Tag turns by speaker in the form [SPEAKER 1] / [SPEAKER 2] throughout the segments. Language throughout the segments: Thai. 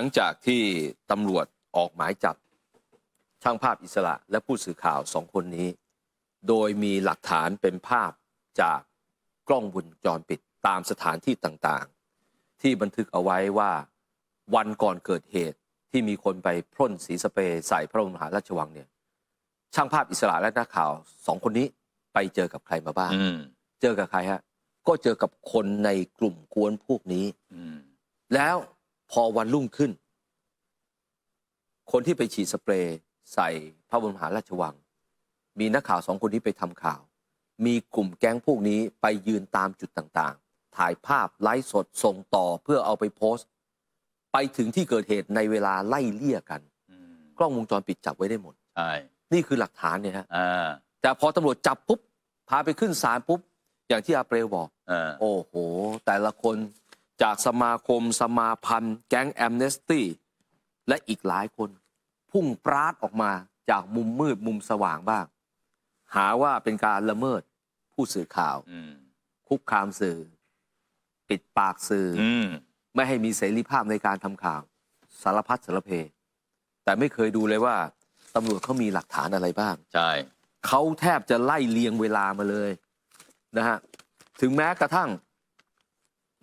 [SPEAKER 1] ลังจากที่ตำรวจออกหมายจับช่างภาพอิสระและผู้สื่อข่าว2 คนนี้โดยมีหลักฐานเป็นภาพจากกล้องวงจรปิดตามสถานที่ต่างๆที่บันทึกเอาไว้ว่าวันก่อนเกิดเหตุที่มีคนไปพ่นสีสเปรย์ใส่พระบรมมหาราชวังเนี่ยช่างภาพอิสระและนักข่าว2 คนนี้ไปเจอกับใครมาบ้างเจอกับใครฮะก็เจอกับคนในกลุ่มกวนพวกนี้แล้วพอวันรุ่งขึ้นคนที่ไปฉีดสเปรย์ใส่พระบรมมหาราชวังมีนักข่าว2 คนที่ไปทำข่าวมีกลุ่มแก๊งพวกนี้ไปยืนตามจุดต่างๆถ่ายภาพไลฟ์สดส่งต่อเพื่อเอาไปโพสต์ไปถึงที่เกิดเหตุในเวลาไล่เลี่ยกันกล้องวงจรปิดจับไว้ได้หมดใช่นี่คือหลักฐานเนี่ยฮะแต่พอตำรวจจับปุ๊บพาไปขึ้นศาลปุ๊บอย่างที่อาเปรลบอกโอ้โหแต่ละคนจากสมาคมสมาพันธ์แก๊งแอมเนสตี้และอีกหลายคนพุ่งปราดออกมาจากมุมมืดมุมสว่างบ้างหาว่าเป็นการละเมิดผู้สื่อข่าวคุกคามสื่อปิดปากสื่อไม่ให้มีเสรีภาพในการทำข่าวสารพัดสารเพแต่ไม่เคยดูเลยว่าตำรวจเขามีหลักฐานอะไรบ้างใช่เขาแทบจะไล่เลียงเวลามาเลยนะฮะถึงแม้กระทั่ง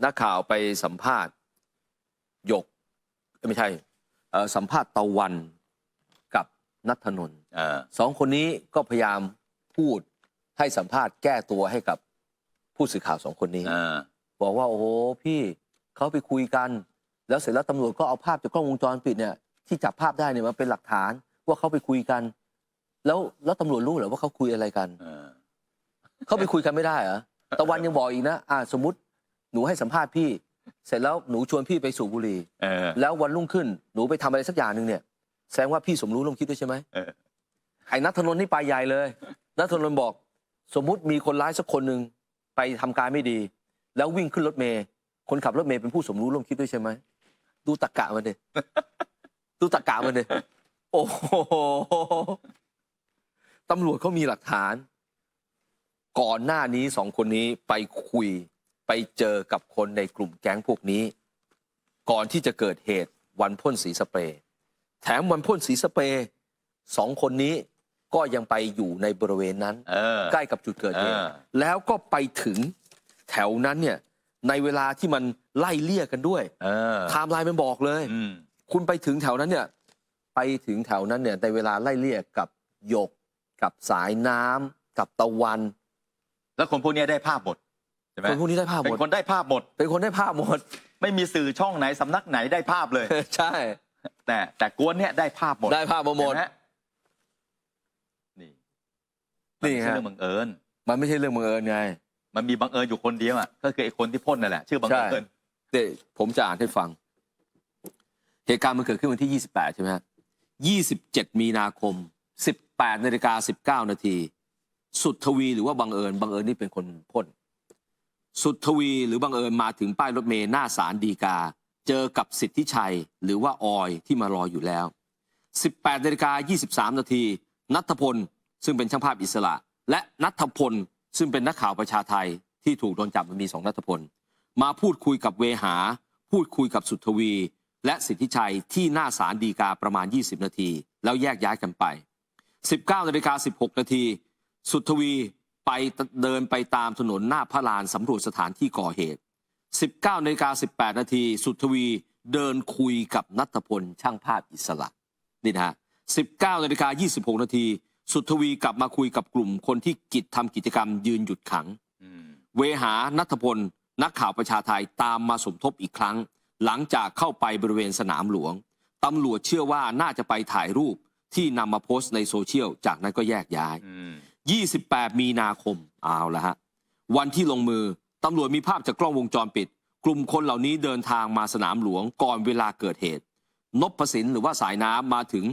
[SPEAKER 1] นักข่าวไปสัมภาษณ์หยกไม่ใช่สัมภาษณ์ตะวันกับณัฐนนท์2 คนนี้ก็พยายามพูดให้สัมภาษณ์แก้ตัวให้กับผู้สื่อข่าว2 คนนี้บอกว่าโอ้โหพี่เขาไปคุยกันแล้วเสร็จแล้วตำรวจก็เอาภาพจากกล้องวงจรปิดเนี่ยที่จับภาพได้เนี่ยมาเป็นหลักฐานว่าเขาไปคุยกันแล้วตำรวจรู้เหรอว่าเขาคุยอะไรกันเขาไปคุยกันไม่ได้เหรอตะวันยังบอกอีกนะสมมติหนูให้สัมภาษณ์พี่เสร็จแล้วหนูชวนพี่ไปสูบบุหรี่แล้ววันรุ่งขึ้นหนูไปทำอะไรสักอย่างหนึ่งเนี่ยแสดงว่าพี่สมรู้ร่วมคิดด้วยใช่ไหมไอ้ณัฐนนท์นี่ไปใหญ่เลยณัฐนนท์บอกสมมุติมีคนร้ายสักคนหนึ่งไปทำการไม่ดีแล้ววิ่งขึ้นรถเมล์คนขับรถเมล์เป็นผู้สมรู้ร่วมคิดด้วยใช่ไหมดูตรรกะมันดิดูตรรกะมันดิโอ้โหตำรวจเขามีหลักฐานก่อนหน้านี้2 คนนี้ไปคุยไปเจอกับคนในกลุ่มแก๊งพวกนี้ก่อนที่จะเกิดเหตุวันพ่นสีสเปรย์แถมวันพ่นสีสเปรย์2 คนนี้ก็ยังไปอยู่ในบริเวณนั้นใกล้กับจุดเกิดเหตุแล้วก็ไปถึงแถวนั้นเนี่ยในเวลาที่มันไล่เลี่ยกันด้วยไทม์ไลน์มันบอกเลยคุณไปถึงแถวนั้นเนี่ยไปถึงแถวนั้นเนี่ยในเวลาไล่เลี่ยกับหยกกับสายน้ำกับตะวัน
[SPEAKER 2] แล้วคนพวกนี้ได้ภาพหมดใช่ไหม
[SPEAKER 1] คนพวกนี้ได้ภาพหมด
[SPEAKER 2] เป็นคนได้ภาพหมด
[SPEAKER 1] เป็นคนได้ภาพหมด
[SPEAKER 2] ไม่มีสื่อช่องไหนสำนักไหนได้ภาพเลย
[SPEAKER 1] ใช่
[SPEAKER 2] แต่กวนเนี่ยได้ภาพหมด
[SPEAKER 1] ได้ภาพหมด
[SPEAKER 2] นี่ฮะเรื่องบังเอิญ
[SPEAKER 1] มันไม่ใช่เรื่องบังเอิญไง
[SPEAKER 2] มันมีบังเอิญอยู่คนเดียวก็คือไอ้คนที่พ่นนั่นแหละชื่อบังเอิญ
[SPEAKER 1] เดี๋ยวผมจะอ่านให้ฟังเหตุการณ์มันเกิดขึ้นวันที่28ใช่ไหมฮะ27 มีนาคม 18:19 นาทีสุทธวีหรือว่าบังเอิญนี่เป็นคนพ่นสุทธวีหรือบังเอิญมาถึงป้ายรถเมล์หน้าศาลฎีกาเจอกับสิทธิชัยหรือว่าออยที่มารออยู่แล้ว 18:23 นาทีณัฐพลซึ่งเป็นช่างภาพอิสระและณัฐพลซึ่งเป็นนักข่าวประชาไทยที่ถูกโดนจับมันมี2 ณัฐพลมาพูดคุยกับเวหาพูดคุยกับสุทธวีและสิทธิชัยที่หน้าศาลฎีกาประมาณ20 นาทีแล้วแยกย้ายกันไป 19:16 นาทีสุทธวีไปเดินไปตามถนนหน้าพระลานสำรวจสถานที่ก่อเหตุ 19:18 นาทีสุทธวีเดินคุยกับณัฐพลช่างภาพอิสระนี่นะฮะ 19:26 นาทีสุทธวีกลับมาคุยกับกลุ่มคนที่ทำกิจกรรมยืนหยุดขังเวหาณัฐพลนักข่าวประชาไทยตามมาสมทบอีกครั้งหลังจากเข้าไปบริเวณสนามหลวงตำรวจเชื่อว่าน่าจะไปถ่ายรูปที่นำมาโพสต์ในโซเชียลจากนั้นก็แยกย้าย28 มีนาคมเอาละฮะวันที่ลงมือตำรวจมีภาพจากกล้องวงจรปิดกลุ่มคนเหล่านี้เดินทางมาสนามหลวงก่อนเวลาเกิดเหตุนพสินหรือว่าสายน้ำมาถึง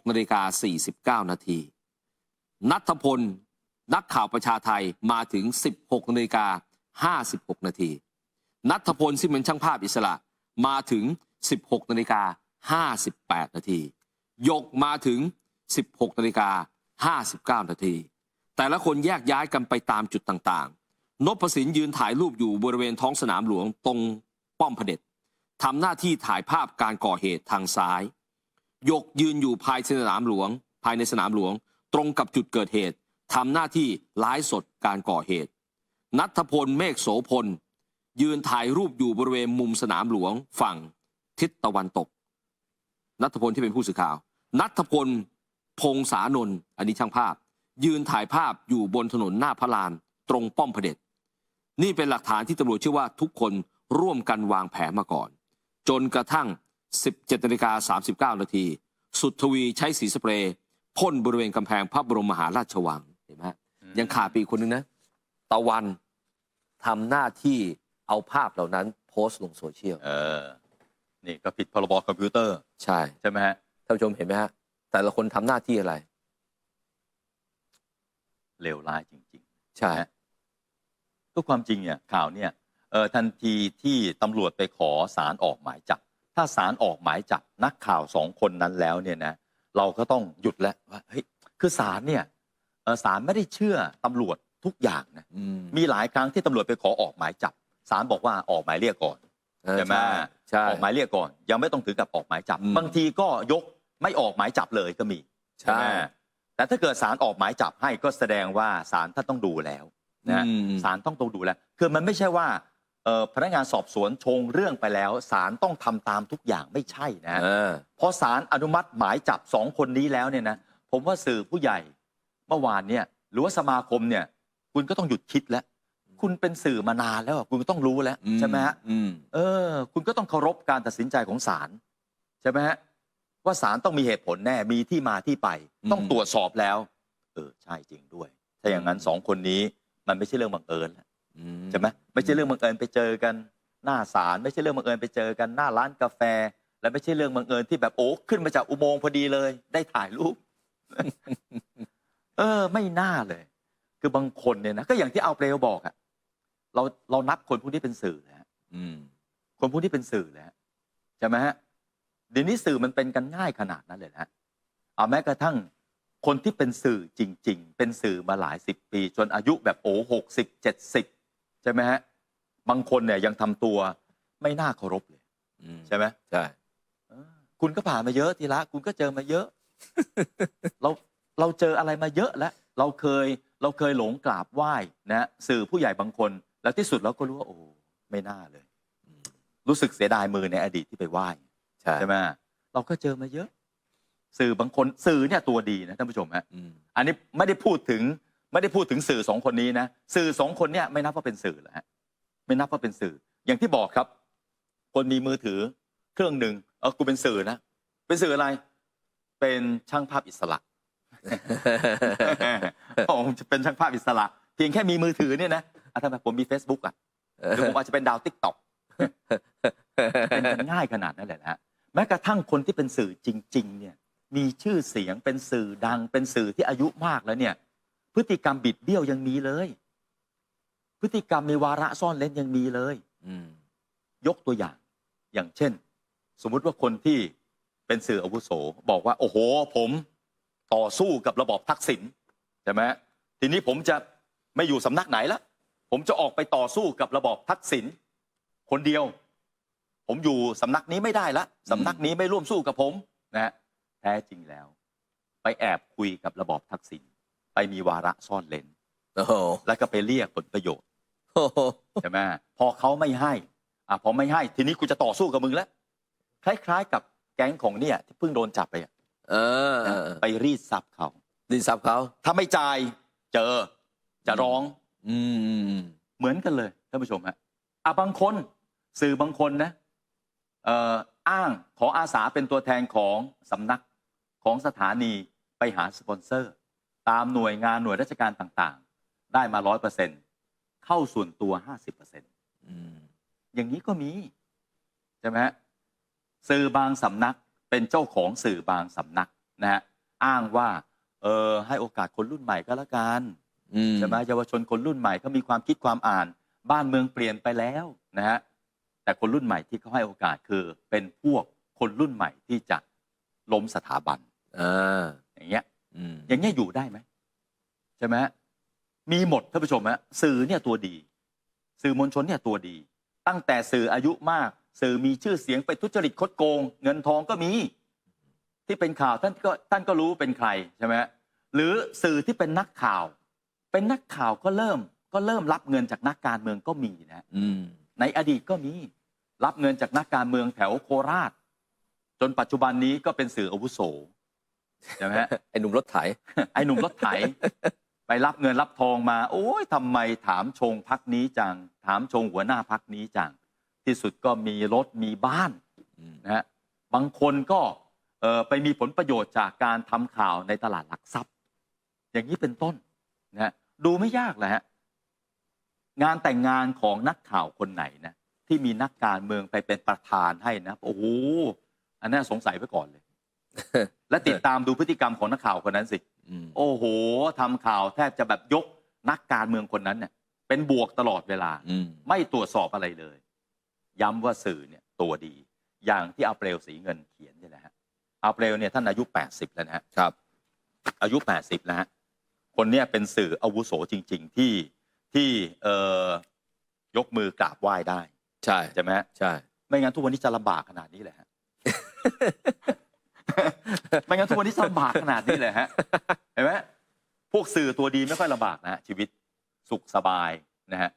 [SPEAKER 1] 16:49 นาทีณัฐพลนักข่าวประชาไทยมาถึง 16:56 นาทีณัฐพลซึ่งเป็นช่างภาพอิสระมาถึง 16:58 นาทีหยกมาถึง 16:59 นาทีแต่ละคนแยกย้ายกันไปตามจุดต่างๆนพสินยืนถ่ายรูปอยู่บริเวณท้องสนามหลวงตรงป้อมเผด็จ ทำหน้าที่ถ่ายภาพการก่อเหตุทางซ้ายหยกยืนอยู่ภายในสนามหลวงตรงกับจุดเกิดเหตุทำหน้าที่ไลฟ์สดการก่อเหตุณัฐพลเมฆโสพลยืนถ่ายรูปอยู่บริเวณมุมสนามหลวงฝั่งทิศตะวันตกณัฐพลที่เป็นผู้สื่อข่าวณัฐพลพงษานนท์อันนี้ช่างภาพยืนถ่ายภาพอยู่บนถนนหน้าพระลานตรงป้อมพระเด็จนี่เป็นหลักฐานที่ตำรวจเชื่อว่าทุกคนร่วมกันวางแผนมาก่อนจนกระทั่ง 17:39 นาทีสุทธวีใช้สีสเปรย์พ่นบริเวณกำแพงพระบรมมหาราชวังเห็นไหมยังขาดไปอีกคนนึงนะตะวันทำหน้าที่เอาภาพเหล่านั้นโพสต์ลงโซเชียล
[SPEAKER 2] นี่ก็ผิดพรบคอมพิวเตอร์ใช่ไหมฮะ
[SPEAKER 1] ท่านผู้ชมเห็นไหมฮะแต่ละคนทำหน้าที่อะไร
[SPEAKER 2] เลวร้ายจริง
[SPEAKER 1] ๆใช่
[SPEAKER 2] ก็ความจริงเนี่ยข่าวเนี่ยทันทีที่ตำรวจไปขอศาลออกหมายจับถ้าศาลออกหมายจับนักข่าว2 คนนั้นแล้วเนี่ยนะเราก็ต้องหยุดแล้วว่าเฮ้ยคือศาลเนี่ยศาลไม่ได้เชื่อตำรวจทุกอย่างนะมีหลายครั้งที่ตำรวจไปขอออกหมายจับศาลบอกว่าออกหมายเรียกก่อนใช่ไหมออกหมายเรียกก่อนยังไม่ต้องถึงกับออกหมายจับบางทีก็ยกไม่ออกหมายจับเลยก็มีใช่ไหมแต่ถ้าเกิดศาลออกหมายจับให้ก็แสดงว่าศาลท่านต้องดูแล้วนะศาลต้องดูแล้วคือมันไม่ใช่ว่าพนักงานสอบสวนชงเรื่องไปแล้วศาลต้องทำตามทุกอย่างไม่ใช่นะพอศาลอนุมัติหมายจับ2 คนนี้แล้วเนี่ยนะผมว่าสื่อผู้ใหญ่เมื่อวานเนี่ยหรือว่าสมาคมเนี่ยคุณก็ต้องหยุดคิดแล้วคุณเป็นสื่อมานานแล้วคุณก็ต้องรู้แล้วใช่ไหมฮะคุณก็ต้องเคารพการตัดสินใจของศาลใช่ไหมฮะว่าศาลต้องมีเหตุผลแน่มีที่มาที่ไปต้องตรวจสอบแล้วใช่จริงด้วยถ้าอย่างนั้น2 คนนี้มันไม่ใช่เรื่องบังเอิญใช่ไหมไม่ใช่เรื่องบังเอิญไปเจอกันหน้าศาลไม่ใช่เรื่องบังเอิญไปเจอกันหน้าร้านกาแฟและไม่ใช่เรื่องบังเอิญที่แบบโอ้ขึ้นมาจากอุโมงค์พอดีเลยได้ถ่ายรูป ไม่น่าเลยคือบางคนเนี่ยนะก็อย่างที่เอาเปลวบอกอะเรานับคนพวกนี้เป็นสื่อแล้วคนพวกนี้เป็นสื่อแล้วใช่ไหมฮะเดี๋ยวนี้สื่อมันเป็นกันง่ายขนาดนั้นเลยนะเอาแม้กระทั่งคนที่เป็นสื่อจริงๆเป็นสื่อมาหลาย10 ปีจนอายุแบบ60-70ใช่ไหมฮะบางคนเนี่ยยังทำตัวไม่น่าเคารพเลยใช่ไหม
[SPEAKER 1] ใช่
[SPEAKER 2] คุณก็ผ่านมาเยอะทีละคุณก็เจอมาเยอะ เราเจออะไรมาเยอะแล้วเราเคยหลงกราบไหว้นะสื่อผู้ใหญ่บางคนแล้วที่สุดเราก็รู้ว่าโอ้ไม่น่าเลยรู้สึกเสียดายมือในอดีตที่ไปไหว้ใช่ไหมเราก็เจอมาเยอะสื่อบางคนสื่อเนี่ยตัวดีนะท่านผู้ชมฮะอันนี้ไม่ได้พูดถึงสื่อ2 คนนี้นะสื่อ2 คนเนี่ยไม่นับว่าเป็นสื่อแล้วฮะไม่นับว่าเป็นสื่ออย่างที่บอกครับคนมีมือถือเครื่องหนึ่งกูเป็นสื่อนะเป็นสื่ออะไรเป็นช่างภาพอิสระ ผมจะเป็นช่างภาพอิสระเพียงแค่มีมือถือเนี่ยนะทำไมผมมี Facebook อ่ะหรือผมอาจจะเป็นดาว TikTok เป็นกันง่ายขนาดนั้นแหละนะแม้กระทั่งคนที่เป็นสื่อจริงๆเนี่ยมีชื่อเสียงเป็นสื่อดังเป็นสื่อที่อายุมากแล้วเนี่ยพฤติกรรมบิดเบี้ยวยังมีเลยพฤติกรรมมีวาระซ่อนเร้นยังมีเลยยกตัวอย่างเช่นสมมุติว่าคนที่เป็นสื่ออาวุโสบอกว่าโอ้โหผมต่อสู้กับระบอบทักษิณใช่ไหมทีนี้ผมจะไม่อยู่สำนักไหนแล้วผมจะออกไปต่อสู้กับระบอบทักษิณคนเดียวผมอยู่สำนักนี้ไม่ได้ละสำนักนี้ไม่ร่วมสู้กับผมนะแท้จริงแล้วไปแอบคุยกับระบอบทักษิณไปมีวาระซ่อนเร้นแล้วก็ไปเรียกผลประโยชน์ใช่ไหมพอเขาไม่ให้พอไม่ให้ทีนี้กูจะต่อสู้กับมึงแล้วคล้ายๆกับแก๊งของเนี่ยที่เพิ่งโดนจับไปไปรีดทรัพย์เขาถ้าไม่จ่ายจะร้องเหมือนกันเลยท่านผู้ชมฮะบางคนสื่อบางคนนะอ้างขออาสาเป็นตัวแทนของสำนักของสถานีไปหาสปอนเซอร์ตามหน่วยงานหน่วยราชการต่างๆได้มา 100% เข้าส่วนตัว 50%อย่างนี้ก็มีใช่ไหมฮะสื่อบางสำนักเป็นเจ้าของสื่อบางสำนักนะฮะอ้างว่าให้โอกาสคนรุ่นใหม่ก็แล้วกันใช่ไหมเยาวชนคนรุ่นใหม่เขามีความคิดความอ่านบ้านเมืองเปลี่ยนไปแล้วนะฮะแต่คนรุ่นใหม่ที่เขาให้โอกาสคือเป็นพวกคนรุ่นใหม่ที่จะล้มสถาบันอย่างเงี้ยอยู่ได้ไหมใช่ไหมมีหมดท่านผู้ชมฮะสื่อเนี่ยตัวดีสื่อมวลชนเนี่ยตัวดีตั้งแต่สื่ออายุมาก สื่อมีชื่อเสียงไปทุจริตคดโกง เงินทองก็มีที่เป็นข่าวท่านก็รู้เป็นใครใช่ไหมหรือสื่อที่เป็นนักข่าว เป็นนักข่าวก็เริ่มรับเงินจากนักการเมืองก็มีนะในอดีตก็มีรับเงินจากนักการเมืองแถวโคราช จนปัจจุบันนี้ก็เป็นสื่ออาวุโสใช่ไหม
[SPEAKER 1] ไอ้หนุ่มรถไถ
[SPEAKER 2] ไอ้หนุ่มรถไถ ไปรับเงินรับทองมา โอ้ยทำไมถามชงพักนี้จังถามชงหัวหน้าพักนี้จังที่สุดก็มีรถมีบ้านนะฮะบางคนก็ไปมีผลประโยชน์จากการทำข่าวในตลาดหลักทรัพย์ อย่างนี้เป็นต้นนะฮะดูไม่ยากเลยฮะงานแต่งงานของนักข่าวคนไหนนะที่มีนักการเมืองไปเป็นประธานให้นะโอ้โหอันนั้นสงสัยไว้ก่อนเลย และติดตามดูพฤติกรรมของนักข่าวคนนั้นสิโอ้โหทำข่าวแทบจะแบบยกนักการเมืองคนนั้นเนี่ยเป็นบวกตลอดเวลาไม่ตรวจสอบอะไรเลยย้ำว่าสื่อเนี่ยตัวดี อย่างที่อาเปรลสีเงินเขียนนี่แหละฮะอาเปรลเนี่ยท่านอายุ80แล้วนะฮะครับอายุ80แล้วฮะคนเนี้ยเป็นสื่ออาวุโสจริงๆที่ยกมือกราบไหว้ได้ใช่ไหมใช่ไม่งั้นทุกวันนี้จะลำบากขนาดนี้เลยฮะ ไม่งั้นทุกวันนี้ลำบากขนาดนี้เลยฮะเห็นไหมพวกสื่อตัวดีไม่ค่อยลำบากนะชีวิตสุขสบายนะฮะ